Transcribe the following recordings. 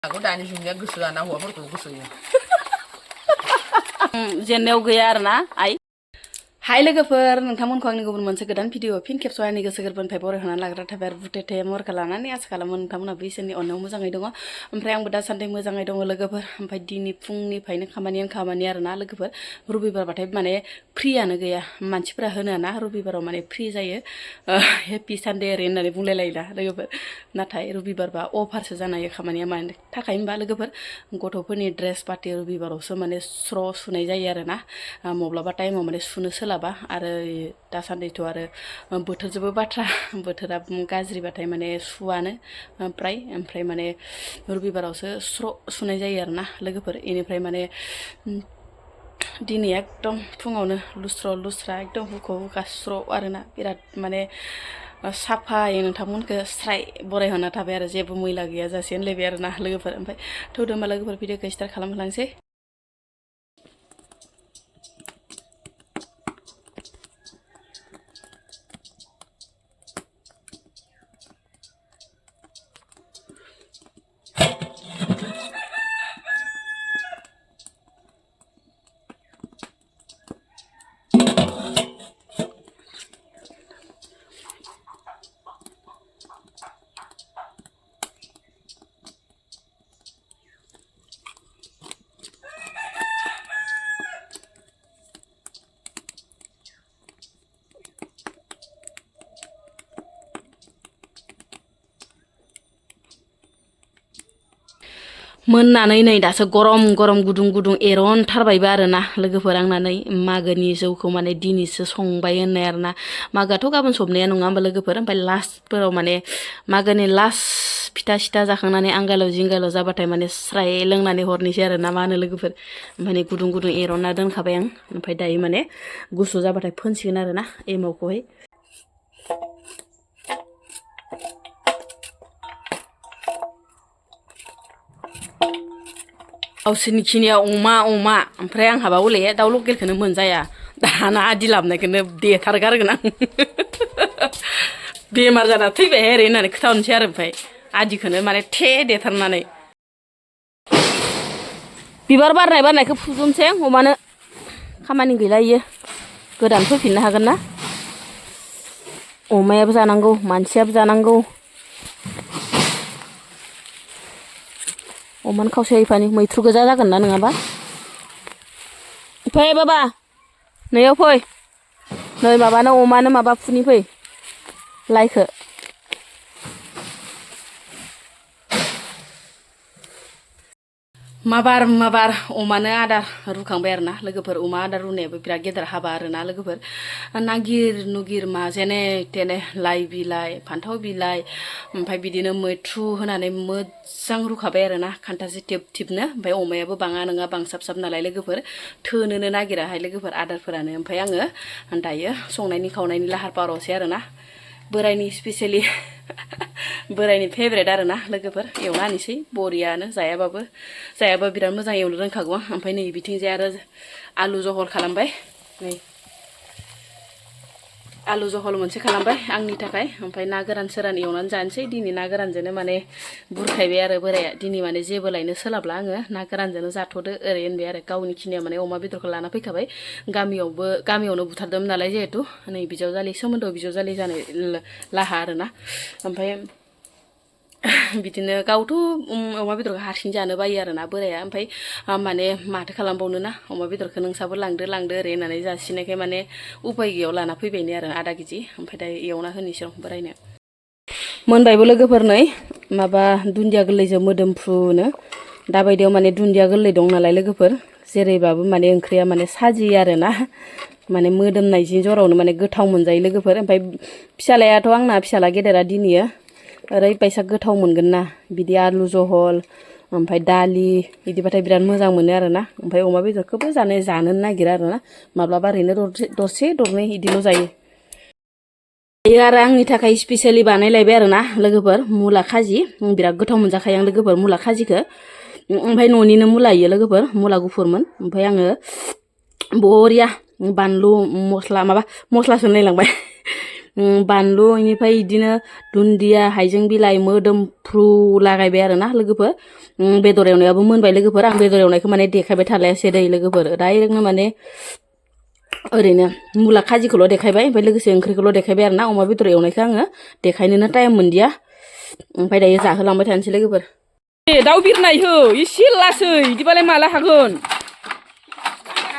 Aku danis juga gusu anak gua perlu gusunya. Jenel gaya arna, ay. Hai लोगोफोर नोंथांमोनखौ आंनि गुबुन मोनसे गोदान भिडिअ फिन खेबस' आंनि गोसो गोरबोनिफ्राय बरायहोनानै लाग्रा थाबाय आरो बुथे मरखा लानानै आसा खालामो नोंथांमोनाबो इसोरनि अननायाव मोजाङै दङ ओमफ्राय आंबो दासान्दि मोजाङै दङ लोगोफोर ओमफ्राय दिनै फुंनिफ्रायनो खामानि आरोना लोगोफोर रबिबारबाथाय माने फ्रियानो गैया मानसिफोरा होनो ना रबिबाराव माने फ्रि जायो हेपि सानडे ओरै होननानै बुंलायलायोना लोगोफोर नाथाय रबिबारबा अफारसो जानाय खामानिया मानि थाखाय होनबा लोगोफोर गथ'फोरनि ड्रेस पार्टि रबिबारावसो माने स्र' सुनाय जायो आरोना माब्लाबा टाइमाव माने सुनो सोलाबा आरो दासान्दिथ' आरो बोथोरजोंबो बाथ्रा बोथोरा गाज्रिबाथाय माने सुवानो ओमफ्राय माने रबिबारावसो स्र' सुनाय जायो आरोना लोगोफोर इनिफ्राय माने दिनै एकदम फुङावनो लुस्रा एकदम हुखा स्र' आरोना बिराद माने साफायै नोंथांमोनखौ स्राय बरायहरना थाबाय आरो जेबो मैला गैया जासे होनलायबाय आरोना लोगोफोर ओमफ्राय थौदो होमबा लोगोफोर भिडिअखौ स्टार्ट खालामहोलांसै मोननानै नै दासो गरम गुदुं एरनथारबायबो आरोना लोगोफोर आंना नै मागोनि जौखौ माने दिनैसो संबाय होननाय आरोना मागोआथ' गाबोन सबनाया नङा होमबा लोगोफोर ओमफ्राय लास्टफोराव माने मागोनि लास्ट फिथा सिथा जाखांनानै आंगालाव जिंगालाव जाबाथाय माने स्राय लोंनानै हरनोसै आरोना मा होनो लोगोफोर ओमफ्राय गुदुं एरनना दोनखाबाय आं ओमफ्राय दायो माने गुसु जाबाथाय फोनसिगोन आरोना एमावखौहाय गावसोरनि खिनिया अमा ओमफ्राय आंहाबा हले दाउ लकेलखौनो मोनजाया दाना आदि लाबोनायखौनो देथारगारगोन आं बेमार जाना थैबाय ओरै होननानै खोथाहरनोसै आरो ओमफ्राय आदिखौनो माने देथारनानै बिबार बारनायखौ फुजोबनोसै आं अमानो खामानि गैला इयो गोदान फैफिननो हागोन ना अमायाबो जानांगौ मानसियाबो जानांगौ अमान खावसे हैफानि मैथ्रु गोजा जागोन ना नङाबा फै बाबा नैयाव फै नै माबानो अमानो माबा फुनि फै लाइखो माबार अमानो आदार रुखांबाय आरोना लोगोफोर अमा आदार रुनायाबो बिराद गेदेर हाबा आरोना लोगोफोर नागिर माजेने तेने लाइ बिलाइ फान्थाव बिलाइ ओमफ्राय बिदिनो मैथ्रु होनानै मोजां रुखाबाय आरोना खान्थासे थिबनो ओमफ्राय अमायाबो बाङा नङा बांसाब नालाय लोगोफोर थोनोनो नागिराहाय लोगोफोर आदारफोरानो ओमफ्राय आङो दायो संनायनि खावनायनि लाहार फाहारावसै आरोना बोरायनि स्पेसियेलि बोरायनि फेभरेट आरोना लोगोफोर एवना होनोसै बरियानो जायाबा बिराद मोजां एवनो रोंखागौ आं ओमफ्राय नै बिथिंजाय आरो आलु जहल खालामबाय नै आलु जहल मोनसे खालामबाय आंनि थाखाय ओमफ्राय ना गोरान सोरान एवनानै जानोसै दिनै ना गोरानजोंनो माने बुरखायबाय आरो बोराया दिनै माने जेबो लायनो सोलाबला आङो ना गोरानजोंनो जाथ'दो ओरै होनबाय आरो गावनि खिनिया माने अमा बेदरखौ लाना फैखाबाय गामियावनो बुथारदोंमोन नालाय जिहेथु नै बिजावजालि सोमोन्दोआव बिजावजालि जानाय लाहा आरोना ओमफ्राय बिदिनो गावथ' अमा बेदरखौ हारसिं जानो बायो आरोना बोराया ओमफ्राय माने माथो खालामबावनो ना अमा बेदरखौ नोंसाबो लांदो ओरै होननानै जासिनायखाय माने उपाय गैयाव लाना फैबायनो आरो आधा केजि ओमफ्राय दायो एवना होनोसै बोरायनो मोनबायबो लोगोफोर नै माबा दुन्दिया गोरलैजों मोदोमफ्रुनो दाबायदियाव माने दुन्दिया गोरलै दं नालाय लोगोफोर जेरैबाबो माने ओंख्रिया माने साजियो आरोना माने मोदोमनायजों जरावनो माने गोथाव मोनजायो लोगोफोर ओमफ्राय फिसालायाथ' आंना फिसाला गेदेरा दिनैयो ओरैबायसा गोथाव मोनगोन ना बिदि आलु जहल ओमफ्राय दालि बिदिबाथाय बिराद मोजां मोनो आरोना ओमफ्राय अमा बेदरखौबो जानो नागिरा आरोना माब्लाबा ओरैनो दरसे दरनै बिदिल' जायो बेयो आरो आंनि थाखाय स्पेसियेलि बानायलायबाय आरोना लोगोफोर मुला खाजि बिराद गोथाव मोनजाखायो आं लोगोफोर मुला खाजिखौ ओमफ्राय न'निनो मुला इयो लोगोफोर मुला गुफुरमोन ओमफ्राय आङो बरिया बानलु मस्लासो होनलायलांबाय बानलु इनिफ्राय इदिनो दुन्दिया हाइजें बिलाइ मोदोमफ्रु लागायबाय आरो ना लोगोफोर बेदर एवनायाबो मोनबाय लोगोफोर आं बेदर एवनायखौ माने देखायबाय थालायासै दै लोगोफोर डाइरेक्टनो माने ओरैनो मुला खाजिखौल' देखायबाय ओमफ्राय लोगोसे ओंख्रिखौल' देखायबाय आरो ना अमा बेदर एवनायखौ आङो देखायनोनो टाइम मोनदिया ओमफ्राय दायो जाहोलांबाय थानोसै लोगोफोर दाउ बिरनाय हो एसे लासै इदिबालाय माला हागोन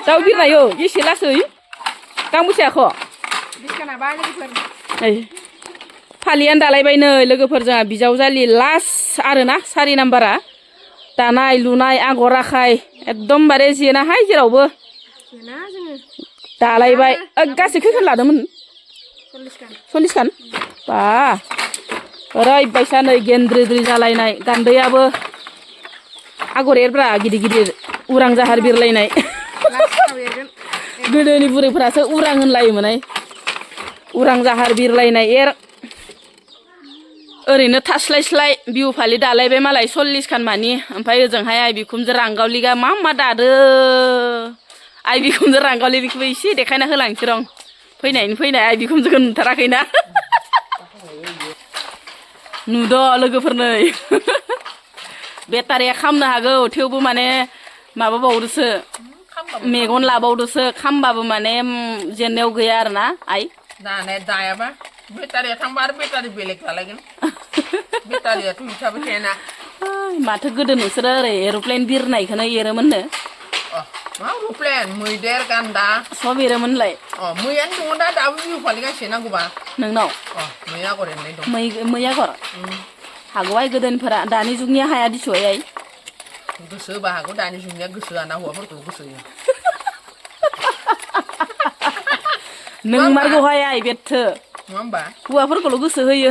दाउ बिरनाय हो एसे लासै गांबेसेयाख' फालियानो दालायबाय नै लोगोफोर जोंहा बिजावजालि लास्ट आरोना 4 नाम्बारा दानाय लुनाय आगर आखाय एकदमबारे जेनाहाय जेरावबो दालायबाय गासै खैखान लादोंमोन 40 खान बा ओरैबायसा नै गेन्द्रिद्रि जालायनाय गान्दैयाबो आगर एरब्रा गिदिर गिदिर उरां जाहार बिरलायनाय गोदोनि बुरैफोरासो उरां होनलायोमोनहाय उरां जाहार बिरलायनाय एर ओरैनो थास्लायस्लाय बिहु फालि दालायबाय मालाय 40 खान मानि ओमफ्राय ओजोंहाय आइ बिखुमजो रांगावलिगा मा दादो आइ बिखुमजो रांगावलिखौबो एसे देखायना होलांसै रं फैनाय आइ बिखुमजोखौ नुथाराखैना नुद' लोगोफोर नै बेटारिया खामनो हागौ थेवबो माने माबाबावदोसो मेगन लाबावदोसो खामबाबो माने जेननायाव गैया आरोना आइ दायाबा बेटारिया थांबा आरो बेटारि बेलेग लालायगोन बेटारियाथ' हिसाबै थायाना माथो गोदो नोंसोरो ओरै एर'प्लेन बिरनायखौनो एरोमोननो मा एर'प्लेन मैदेर गान्दा सब एरोमोनलाय मैयानो दङ दाबो बिहु फालि गांसे नांगौबा नोंनाव मै आगर एरनाय दं मै आगर हागौहाय गोदोनिफोरा दानि जुगनिया हाया दिस'हाय आइ गोसो होबा हागौ दानि जुगनिया गोसो होआना हौवाफोरखौ गोसो होयो नों मारगौहाय आइ बेथो नङा होमबा हौवाफोरखौल' गोसो होयो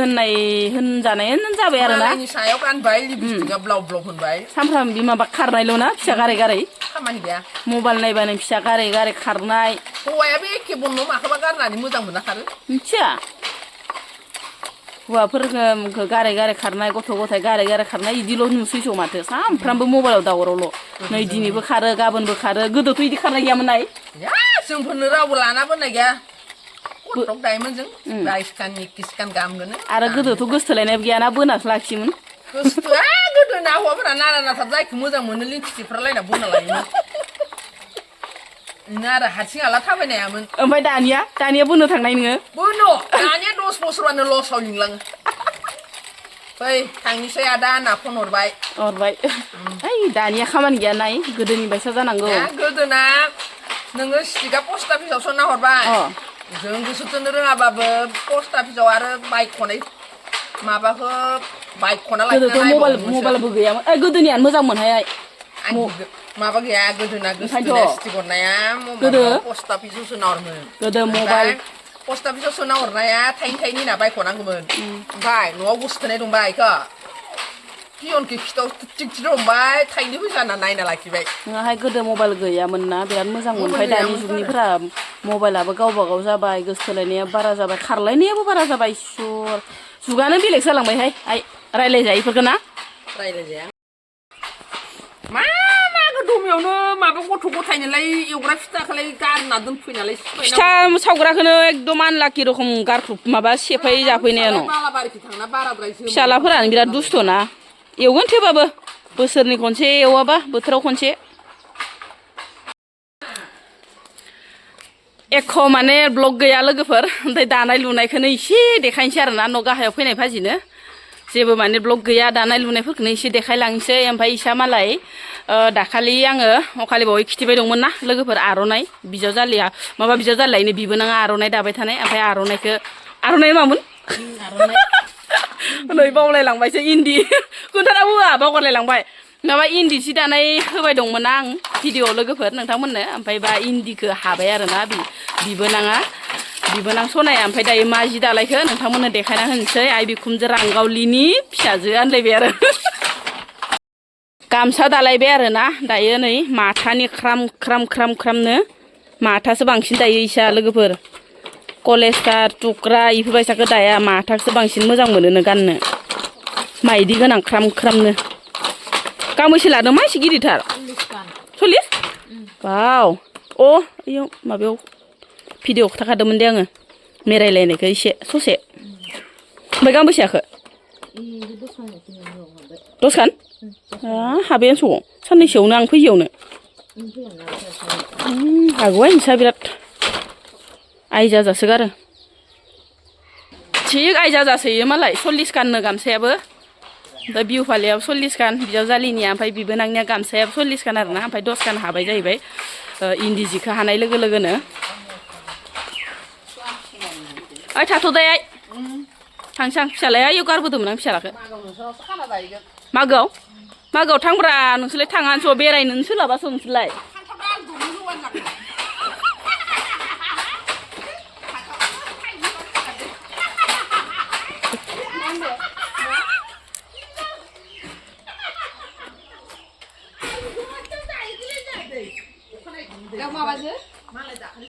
होनजानायानो जाबाय आरो ना मालायनि सायाव गानबाय लिपस्टिकआ ब्लाव ब्लाव होनबाय सानफ्रामबो माबा खारनायल' ना फिसा गारै खामानि गैया मबाइल नायबानो फिसा गारै खारनाय हौवायाबो एखे बननो माखौबा गारनानै मोजां मोना खारो मिथिया हौवाफोरखौ गारै खारनाय गथ' गथाय गारै खारनाय इदिल' नुसैस' माथो सानफ्रामबो मबाइलाव दावरावल' नै दिनैबो खारो गाबोनबो खारो गोदोथ' इदि खारनाय गैयामोन नाय जोंफोरनो रावबो लाना बोनाय गैया गथ'क दायोमोन जों 22 खान 21 खान गाहाम मोनो आरो गोदोथ' गोसथोलायनायबो गैयाना बोनासो लाखियोमोन गोसथोआ गोदोना हौवाफोरा नारा नाथा जायखौ मोजां मोनो लिंथिफ्रालायना बोना लायोमोन आरो हारसिं हाला थाबायनायामोन ओमफ्राय दानिया बोनो थांनाय नोङो बोनो दानिया 10 बोसोरानो लसाव लिंलाङो फै थांनिसै आदा होनना फन हरबाय ओइ दानिया खामानि गैया नाय गोदोनि बायसा जानांगौ गोदोना नोङो स्टिकआ पस्ट अफिसाव सोना हरबाय जों गोसो थोनो रोङाबाबो पस्ट अफिसाव आरो बाइक खनाय माबाखौ बाइक खना गोदोथ' मबाइलबो गैयामोन गोदोनियानो मोजांमोनहाय माबा गैया गोदोना गोसोथोनाया स्टिक हरनाया गोदो पस्ट अफिसाव सोना हरमोन गोदो मबाइल पस्ट अफिसाव सोना हरनाया थाइनै होना बाइक खनांगौमोन ओमफ्राय न'आव गोसोथोनाय दंबा बेखौ पियनखौ खिथाव थिग दंबाय थाइनै फैसा होना नायना लाखिबाय नोंहाय गोदो मबाइल गैयामोन ना बिराद मोजांमोन ओमफ्राय दानि जुगनिफोरा मबाइलाबो गावबागाव जाबाय गोसोथोलायनाया बारा जाबाय खारलायनायाबो बारा जाबाय इसर जुगानो बेलेग जालांबायहाय आइ रायलायजायो इफोरखौ ना रायलायजाया मा दमायावनो माबा गथ' गथायनोलाय एवग्रा फिथाखौलाय गारना दोनफैनालाय फिथा सावग्राखौनो एकदम आनलाखि रखम गारख्रुब माबा सेफाय जाफैनायानो फिसालाफोरानो बिराद दुस्थ'ना एवगोन थेवबाबो बोसोरनि खनसे एवाबा बोथोराव खनसे एख' माने ब्लग गैया लोगोफोर ओमफ्राय दानाय लुनायखौनो एसे देखायनोसै आरोना न' गाहायाव फैनाय फाजिनो जेबो माने ब्लग गैया दानाय लुनायफोरखौनो एसे देखायलांसै ओमफ्राय इसा मालाय दाखालि आङो अखालि बावै खिथिबाय दंमोन ना लोगोफोर आर'नाइ बिजावजालिया माबा बिजावजालियानो बिबोनाङा आर'नाइ दाबाय थानाय ओमफ्राय आर'नाइ मामोन नै बावलायलांबायसो इन्दि खोन्थाना होआ बावगारलायलांबाय माबा इन्दि सि दानाय होबाय दंमोन आं भिडिअ लोगोफोर नोंथांमोननो ओमफ्राय बा इन्दिखौ हाबाय आरोना बिबोनां सनाया ओमफ्राय दायो मा जि दालायखो नोंथांमोननो देखायना होनोसै आइ बिखुमजो रांगावलिनि फिसाजो आनलायबाय आरो गामसा दालायबाय आरोना दायो नै माथानि ख्रामनो माथासो बांसिन दायो इसा लोगोफोर कलेस्टार टुक्रा इफोरबायसाखौ दाया माथाखौसो बांसिन मोजां मोनो गाननो माइदि गोनां ख्रामनो गांबेसे लादों मा एसे गिदिरथार 40 बाव इयाव माबायाव भिडिअ' खिथाखादोंमोन दे आङो मेरायलायनायखौ एसे ससे ओमफ्राय गांबेसे हाखो 10खान हाबायानो सगाव साननैसोआवनो आं फैयियावनो हागौहाय नोंसा बिराद आइ जाजासोगारो थिग आइ जाजासोयो मालाय 40 खाननो गामसायाबो ओमफ्राय बिहु फालियाव 40 खान बिजावजालिनिया ओमफ्राय बिबोनांनिया गामसायाबो 40 खान आरोना ओमफ्राय 10 खान हाबाय जाहैबाय इन्दि जिखौ हानाय लोगो लोगोनो ओइ थाथ'दे आइ थांसां फिसालाया आयौ गारबोदोंमोन आं फिसालाखौ मागोआव थांब्रा नोंसोरलाय थाङा ज' बेरायनोनो सोलाबासो नोंसोरलाय